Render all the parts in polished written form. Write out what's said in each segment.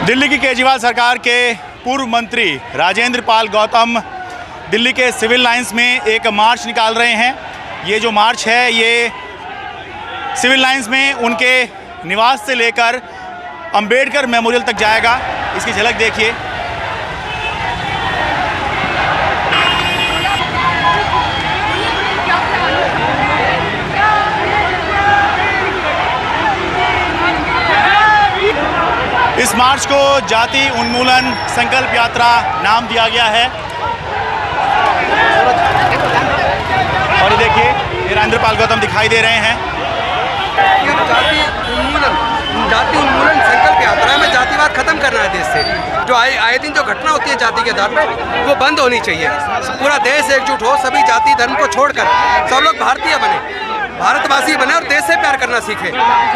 दिल्ली की केजरीवाल सरकार के पूर्व मंत्री राजेंद्र पाल गौतम दिल्ली के सिविल लाइंस में एक मार्च निकाल रहे हैं। ये जो मार्च है ये सिविल लाइंस में उनके निवास से लेकर अंबेडकर मेमोरियल तक जाएगा। इसकी झलक देखिए। इस मार्च को जाति उन्मूलन संकल्प यात्रा नाम दिया गया है। और ये देखिए, ये राजेंद्र पाल गौतम दिखाई दे रहे हैं। जाति उन्मूलन संकल्प यात्रा में जातिवाद खत्म करना है देश से। जो आए दिन जो घटना होती है जाति के आधार पे, वो बंद होनी चाहिए। पूरा देश एकजुट हो, सभी जाति धर्म को छोड़कर सब लोग भारतीय बने, भारतवासी बने और देश से प्यार करना सीखे।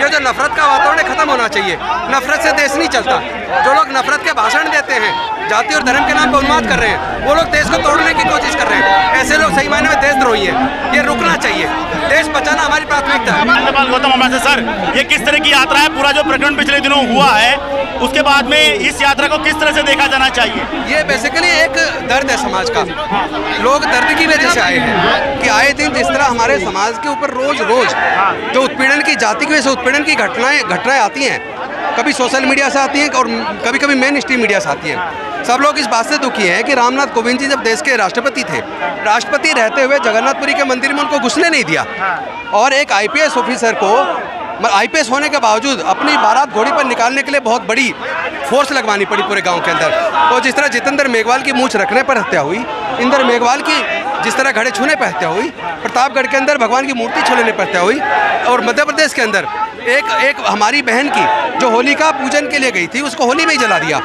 ये जो नफरत का वातावरण खत्म होना चाहिए। नफरत से देश नहीं चलता। जो लोग नफरत के भाषण देते हैं, जाति और धर्म के नाम पर उन्माद कर रहे हैं, वो लोग देश को तोड़ने की कोशिश कर रहे हैं। ऐसे लोग सही मायने में देशद्रोही है। ये रुकना चाहिए। देश बचाना हमारी प्राथमिकता है। राजेंद्र पाल गौतम हमारे सर, ये किस तरह की यात्रा है? पूरा जो प्रकरण पिछले दिनों हुआ है उसके बाद में इस यात्रा को किस तरह से देखा जाना चाहिए? ये बेसिकली एक दर्द है समाज का। लोग दर्द की वजह से आए हैं कि आए दिन जिस तरह हमारे समाज के ऊपर रोज जो उत्पीड़न की, जाति की वजह से उत्पीड़न की घटनाएं आती हैं, कभी सोशल मीडिया से आती हैं और कभी कभी मेन स्ट्रीम मीडिया से आती हैं। सब लोग इस बात से दुखी हैं कि रामनाथ कोविंद जी जब देश के राष्ट्रपति थे, राष्ट्रपति रहते हुए जगन्नाथपुरी के मंदिर में उनको घुसने नहीं दिया। और एक आईपीएस ऑफिसर को आईपीएस होने के बावजूद अपनी बारात घोड़ी पर निकालने के लिए बहुत बड़ी फोर्स लगवानी पड़ी पूरे गांव के अंदर। तो जिस तरह जितेंद्र मेघवाल की मूंछ रखने पर हत्या हुई, इंद्र मेघवाल की जिस तरह घड़े छूने पर हत्या हुई, प्रतापगढ़ के अंदर भगवान की मूर्ति छूने पर हत्या हुई, और मध्य प्रदेश के अंदर एक हमारी बहन की जो होलिका पूजन के लिए गई थी, उसको होली में ही जला दिया।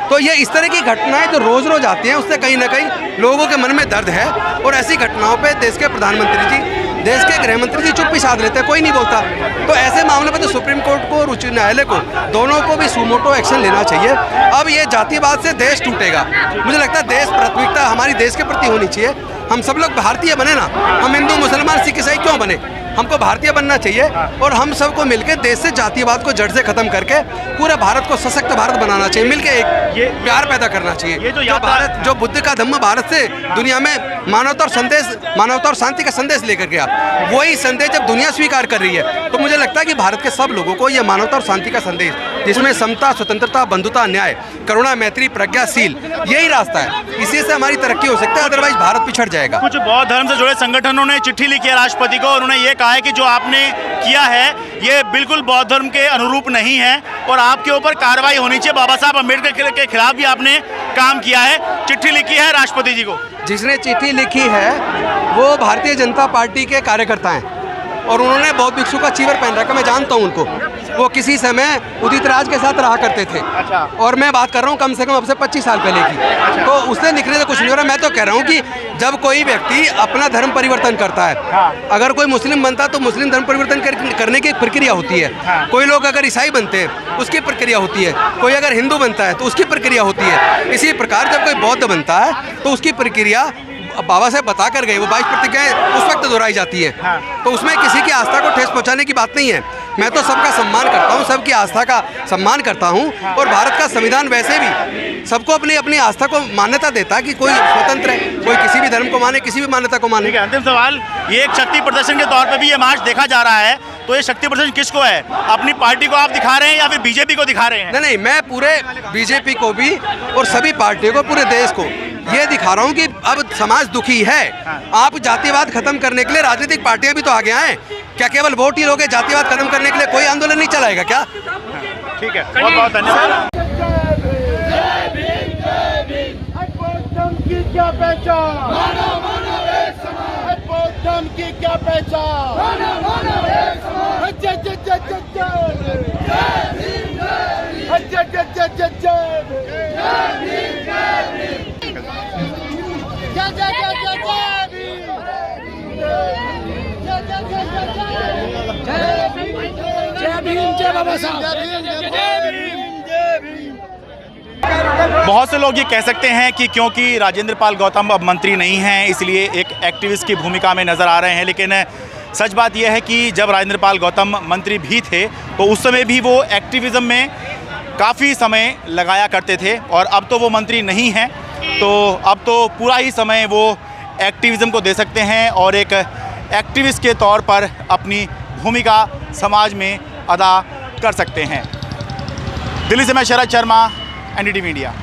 तो ये इस तरह की घटनाएं जो रोज रोज आती हैं, उससे कहीं ना कहीं लोगों के मन में दर्द है। और ऐसी घटनाओं पे देश के प्रधानमंत्री जी, देश के गृह मंत्री जी चुप्पी साध लेते हैं, कोई नहीं बोलता। तो ऐसे मामले में तो सुप्रीम कोर्ट को और उच्च न्यायालय को, दोनों को भी सुमोटो एक्शन लेना चाहिए। अब ये जातिवाद से देश टूटेगा। मुझे लगता है देश प्राथमिकता हमारी देश के प्रति होनी चाहिए। हम सब लोग भारतीय बने ना, हम हिंदू मुसलमान सिख ईसाई क्यों बने? हमको भारतीय बनना चाहिए और हम सबको मिलकर देश से जातिवाद को जड़ से खत्म करके पूरे भारत को सशक्त भारत बनाना चाहिए। मिलके एक प्यार पैदा करना चाहिए। ये जो भारत, जो बुद्ध का धम्म भारत से दुनिया में मानवता और शांति का संदेश लेकर गया, वही संदेश जब दुनिया स्वीकार कर रही है, तो मुझे लगता है कि भारत के सब लोगों को यह मानवता और शांति का संदेश, जिसमें समता, स्वतंत्रता, बंधुता, न्याय, करुणा, मैत्री, प्रज्ञाशील, यही रास्ता है। इसी से हमारी तरक्की हो सकती है, अदरवाइज भारत पिछड़ जाएगा। कुछ बौद्ध धर्म से जुड़े संगठनों ने चिट्ठी लिखी है राष्ट्रपति को। उन्होंने ये कहा है कि जो आपने किया है ये बिल्कुल बौद्ध धर्म के अनुरूप नहीं है और आपके ऊपर कार्रवाई होनी चाहिए। बाबा साहब अम्बेडकर के खिलाफ भी आपने काम किया है। चिट्ठी लिखी है राष्ट्रपति जी को। जिसने चिट्ठी लिखी है वो भारतीय जनता पार्टी के कार्यकर्ता हैं और उन्होंने बौद्ध भिक्षु का चीवर पहन रखा। मैं जानता हूँ उनको। वो किसी समय उदित राज के साथ रहा करते थे। और मैं बात कर रहा हूँ कम से कम अब से 25 साल पहले की। तो उसने लिखने से कुछ नहीं हो रहा। मैं तो कह रहा हूँ कि जब कोई व्यक्ति अपना धर्म परिवर्तन करता है, अगर कोई मुस्लिम बनता है तो मुस्लिम धर्म परिवर्तन करने की एक प्रक्रिया होती है। कोई लोग अगर ईसाई बनते हैं उसकी प्रक्रिया होती है। कोई अगर हिंदू बनता है तो उसकी प्रक्रिया होती है। इसी प्रकार जब कोई बौद्ध बनता है तो उसकी प्रक्रिया बाबा साहब बता कर गए, वो 22 प्रतिज्ञाएं उस वक्त दोहराई जाती है। तो उसमें किसी की आस्था को ठेस पहुंचाने की बात नहीं है। मैं तो सबका सम्मान करता हूं, सबकी आस्था का सम्मान करता हूं। और भारत का संविधान वैसे भी सबको अपनी अपनी आस्था को मान्यता देता है कि कोई स्वतंत्र है, कोई किसी भी धर्म को माने, किसी भी मान्यता को माने। अंतिम सवाल, ये एक शक्ति प्रदर्शन के तौर पर भी ये मार्च देखा जा रहा है, तो ये शक्ति प्रदर्शन किसको है? अपनी पार्टी को आप दिखा रहे हैं या फिर बीजेपी को दिखा रहे हैं? नहीं, मैं पूरे बीजेपी को भी और सभी पार्टियों को, पूरे देश को ये दिखा रहा हूँ कि अब समाज दुखी है। आप जातिवाद खत्म करने के लिए राजनीतिक पार्टियां भी तो आगे आए। क्या केवल वोट ही लोगे? जातिवाद खत्म करने के लिए कोई आंदोलन नहीं चलाएगा क्या? ठीक है, बहुत बहुत धन्यवाद। क्या पहचान, बौद्धम की क्या पहचान, जय भीम, जय बाबा साहब, जय भीम। बहुत से लोग ये कह सकते हैं कि क्योंकि राजेंद्र पाल गौतम अब मंत्री नहीं हैं इसलिए एक एक्टिविस्ट की भूमिका में नज़र आ रहे हैं, लेकिन सच बात यह है कि जब राजेंद्र पाल गौतम मंत्री भी थे तो उस समय भी वो एक्टिविज़म में काफ़ी समय लगाया करते थे और अब तो वो मंत्री नहीं हैं, तो अब तो पूरा ही समय वो एक्टिविज़म को दे सकते हैं और एक एक्टिविस्ट के तौर पर अपनी भूमिका समाज में अदा कर सकते हैं। दिल्ली से मैं शरद शर्मा, NDTV मीडिया।